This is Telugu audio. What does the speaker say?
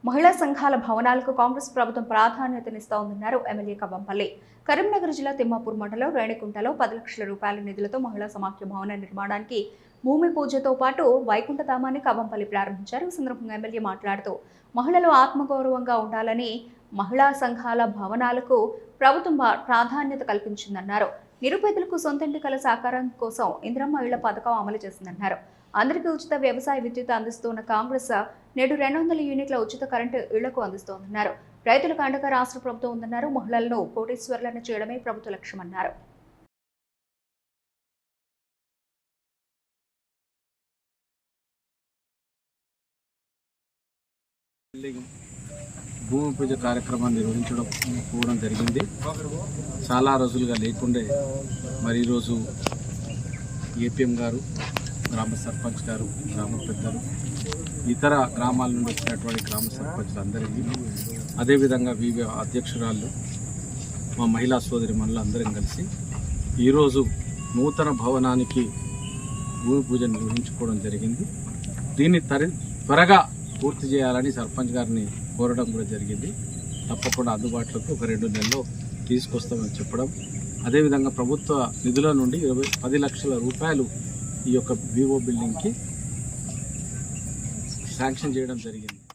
మహిళా సంఘాల భవనాలకు కాంగ్రెస్ ప్రభుత్వం ప్రాధాన్యతనిస్తోందన్నారు ఎమ్మెల్యే కవ్వంపల్లి. కరీంనగర్ జిల్లా తిమ్మాపూర్ మండలం రేణికుంటలో 10 లక్షల రూపాయల నిధులతో మహిళా సమాఖ్య భవన నిర్మాణానికి భూమి పూజతో పాటు వైకుంఠధామాన్ని కవ్వంపల్లి ప్రారంభించారు. ఈ సందర్భంగా ఎమ్మెల్యే మాట్లాడుతూ మహిళలు ఆత్మగౌరవంగా ఉండాలని మహిళా సంఘాల భవనాలకు ప్రభుత్వం ప్రాధాన్యత కల్పించిందన్నారు. నిరుపేదలకు సొంతింటి కల సాకారం కోసం ఇందిరమ్మ ఇళ్ల పథకం అమలు చేసిందన్నారు. అందరికీ ఉచిత వ్యవసాయ విద్యుత్ అందిస్తున్న కాంగ్రెస్ నేడు 200 యూనిట్ల ఉచిత కరెంటు ఇళ్లకు అందిస్తోందన్నారు. రైతులకు అండగా రాష్ట్ర ప్రభుత్వం ఉందన్నారు. మహిళలను కోటీశ్వరులను చేయడమే ప్రభుత్వ లక్ష్యమన్నారు. భూమి పూజ కార్యక్రమాన్ని నిర్వహించడం జరిగింది. చాలా రోజులుగా లేకుండే మరి ఈరోజు ఏపీఎం గారు, గ్రామ సర్పంచ్ గారు, గ్రామ పెద్దలు, ఇతర గ్రామాల నుండి వచ్చినటువంటి గ్రామ సర్పంచ్లు అందరికీ, అదేవిధంగా వివి అధ్యక్షురాళ్ళు, మా మహిళా సోదరి మనులు అందరం కలిసి ఈరోజు నూతన భవనానికి భూమి పూజ నిర్వహించుకోవడం జరిగింది. దీన్ని త్వరగా పూర్తి చేయాలని సర్పంచ్ గారిని కోరడం కూడా జరిగింది. తప్పకుండా అందుబాటులోకి ఒక 2 నెలల్లో తీసుకొస్తామని చెప్పడం, అదేవిధంగా ప్రభుత్వ నిధుల నుండి 10 లక్షల రూపాయలు ఈ యొక్క వివో బిల్డింగ్కి శాంక్షన్ చేయడం జరిగింది.